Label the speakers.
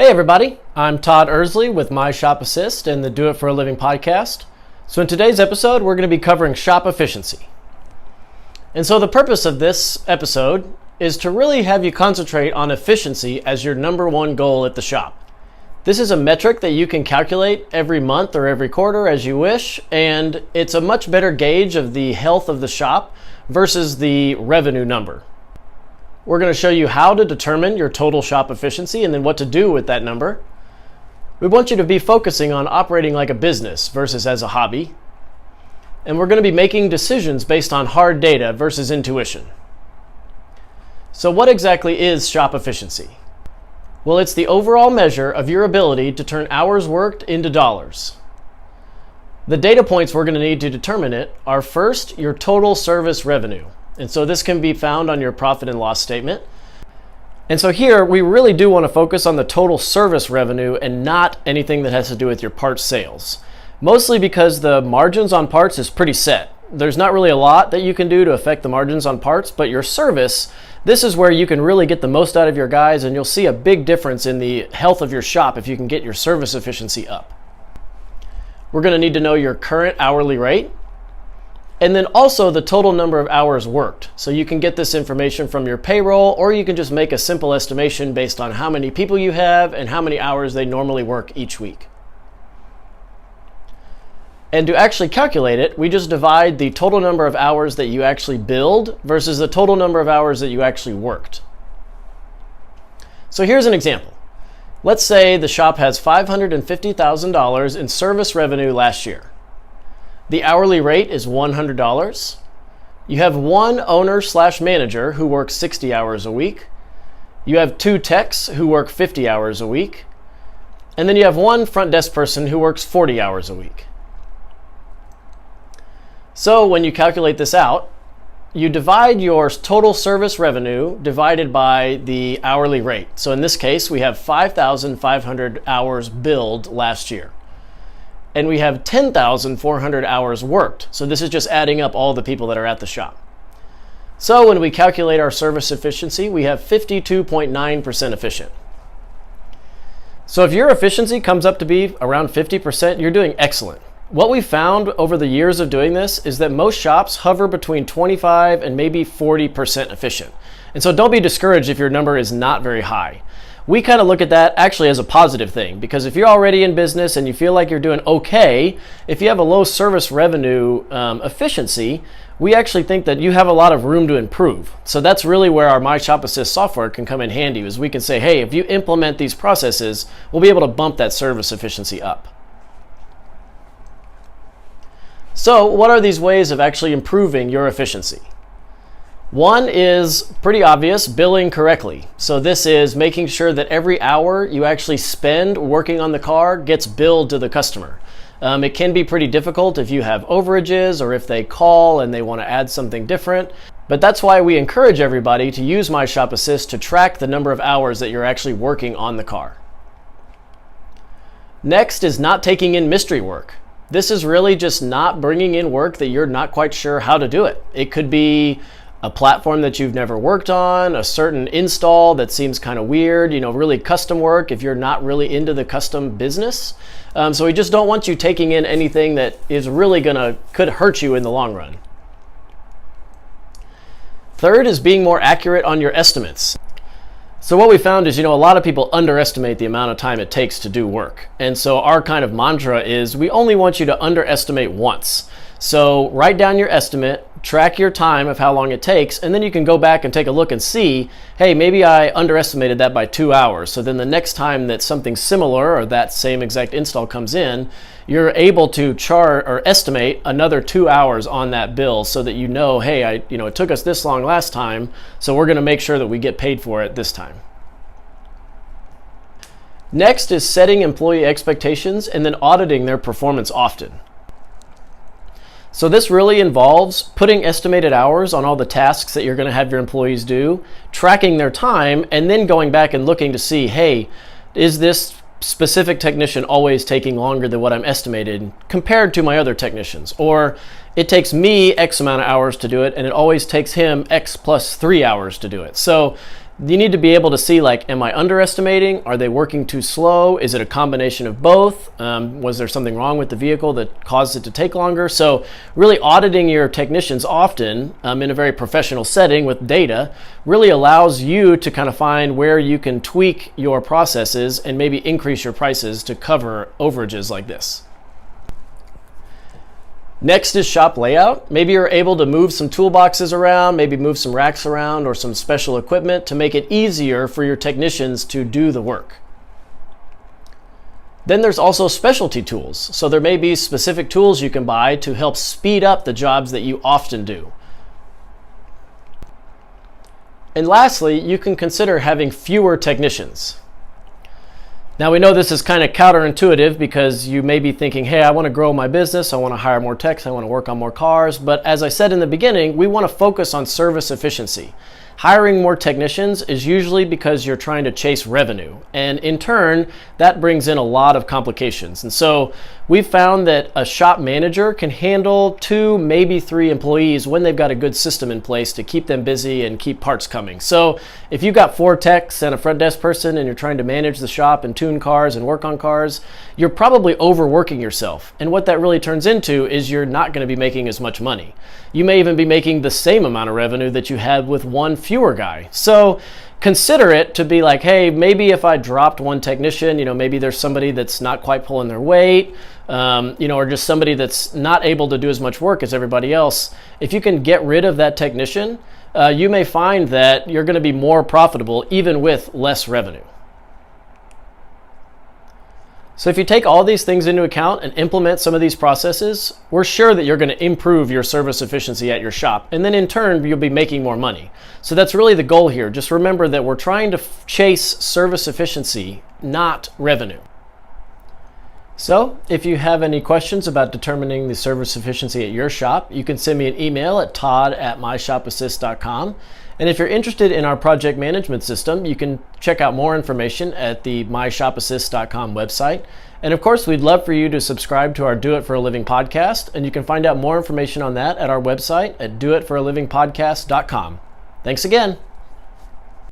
Speaker 1: Hey everybody, I'm Todd Ersley with My Shop Assist and the Do It for a Living podcast. So in today's episode, we're going to be covering shop efficiency. And so the purpose of this episode is to really have you concentrate on efficiency as your number one goal at the shop. This is a metric that you can calculate every month or every quarter as you wish, and it's a much better gauge of the health of the shop versus the revenue number. We're going to show you how to determine your total shop efficiency and then what to do with that number. We want you to be focusing on operating like a business versus as a hobby. And we're going to be making decisions based on hard data versus intuition. So what exactly is shop efficiency? Well, it's the overall measure of your ability to turn hours worked into dollars. The data points we're going to need to determine it are first, your total service revenue. And so this can be found on your profit and loss statement. And so here we really do want to focus on the total service revenue and not anything that has to do with your parts sales. Mostly because the margins on parts is pretty set. There's not really a lot that you can do to affect the margins on parts, but your service, this is where you can really get the most out of your guys, and you'll see a big difference in the health of your shop if you can get your service efficiency up. We're going to need to know your current hourly rate, and then also the total number of hours worked. So you can get this information from your payroll, or you can just make a simple estimation based on how many people you have and how many hours they normally work each week. And to actually calculate it, we just divide the total number of hours that you actually billed versus the total number of hours that you actually worked. So here's an example. Let's say the shop has $550,000 in service revenue last year. The hourly rate is $100. You have one owner/manager who works 60 hours a week. You have two techs who work 50 hours a week. And then you have one front desk person who works 40 hours a week. So when you calculate this out, you divide your total service revenue divided by the hourly rate. So in this case, we have 5,500 hours billed last year. And we have 10,400 hours worked. So this is just adding up all the people that are at the shop. So when we calculate our service efficiency, we have 52.9% efficient. So if your efficiency comes up to be around 50%, you're doing excellent. What we found over the years of doing this is that most shops hover between 25 and maybe 40% efficient. And so don't be discouraged if your number is not very high. We kind of look at that actually as a positive thing, because if you're already in business and you feel like you're doing okay, if you have a low service revenue efficiency, we actually think that you have a lot of room to improve. So that's really where our My Shop Assist software can come in handy, is we can say, hey, if you implement these processes, we'll be able to bump that service efficiency up. So what are these ways of actually improving your efficiency? One is pretty obvious, billing correctly. So this is making sure that every hour you actually spend working on the car gets billed to the customer. It can be pretty difficult if you have overages or if they call and they want to add something different. But that's why we encourage everybody to use My Shop Assist to track the number of hours that you're actually working on the car. Next is not taking in mystery work. This is really just not bringing in work that you're not quite sure how to do it. It could be a platform that you've never worked on, a certain install that seems kind of weird, really custom work if you're not really into the custom business. So we just don't want you taking in anything that is really could hurt you in the long run. Third is being more accurate on your estimates. So what we found is, a lot of people underestimate the amount of time it takes to do work. And so our kind of mantra is we only want you to underestimate once. So write down your estimate, track your time of how long it takes, and then you can go back and take a look and see, hey, maybe I underestimated that by 2 hours. So then the next time that something similar or that same exact install comes in, you're able to chart or estimate another 2 hours on that bill so that hey, it took us this long last time, so we're going to make sure that we get paid for it this time. Next is setting employee expectations and then auditing their performance often. So this really involves putting estimated hours on all the tasks that you're going to have your employees do, tracking their time, and then going back and looking to see, hey, is this specific technician always taking longer than what I'm estimated compared to my other technicians? Or it takes me X amount of hours to do it, and it always takes him X plus 3 hours to do it. So You need to be able to see, like, am I underestimating? Are they working too slow? Is it a combination of both? Was there something wrong with the vehicle that caused it to take longer? So really auditing your technicians often in a very professional setting with data really allows you to kind of find where you can tweak your processes and maybe increase your prices to cover overages like this. Next is shop layout. Maybe you're able to move some toolboxes around, maybe move some racks around or some special equipment to make it easier for your technicians to do the work. Then there's also specialty tools. So there may be specific tools you can buy to help speed up the jobs that you often do. And lastly, you can consider having fewer technicians. Now we know this is kind of counterintuitive because you may be thinking, hey, I want to grow my business, I want to hire more techs, I want to work on more cars. But as I said in the beginning, we want to focus on service efficiency. Hiring more technicians is usually because you're trying to chase revenue. And in turn, that brings in a lot of complications. And so we've found that a shop manager can handle 2, maybe 3 employees when they've got a good system in place to keep them busy and keep parts coming. So if you've got 4 techs and a front desk person and you're trying to manage the shop and tune cars and work on cars, you're probably overworking yourself. And what that really turns into is you're not going to be making as much money. You may even be making the same amount of revenue that you had with 1 fewer guy. So consider it to be like, hey, maybe if I dropped 1 technician, maybe there's somebody that's not quite pulling their weight, or just somebody that's not able to do as much work as everybody else. If you can get rid of that technician, you may find that you're going to be more profitable even with less revenue. So if you take all these things into account and implement some of these processes, we're sure that you're going to improve your service efficiency at your shop. And then in turn, you'll be making more money. So that's really the goal here. Just remember that we're trying to chase service efficiency, not revenue. So if you have any questions about determining the service efficiency at your shop, you can send me an email at todd@myshopassist.com. And if you're interested in our project management system, you can check out more information at the myshopassist.com website. And of course, we'd love for you to subscribe to our Do It for a Living podcast. And you can find out more information on that at our website at doitforalivingpodcast.com. Thanks again.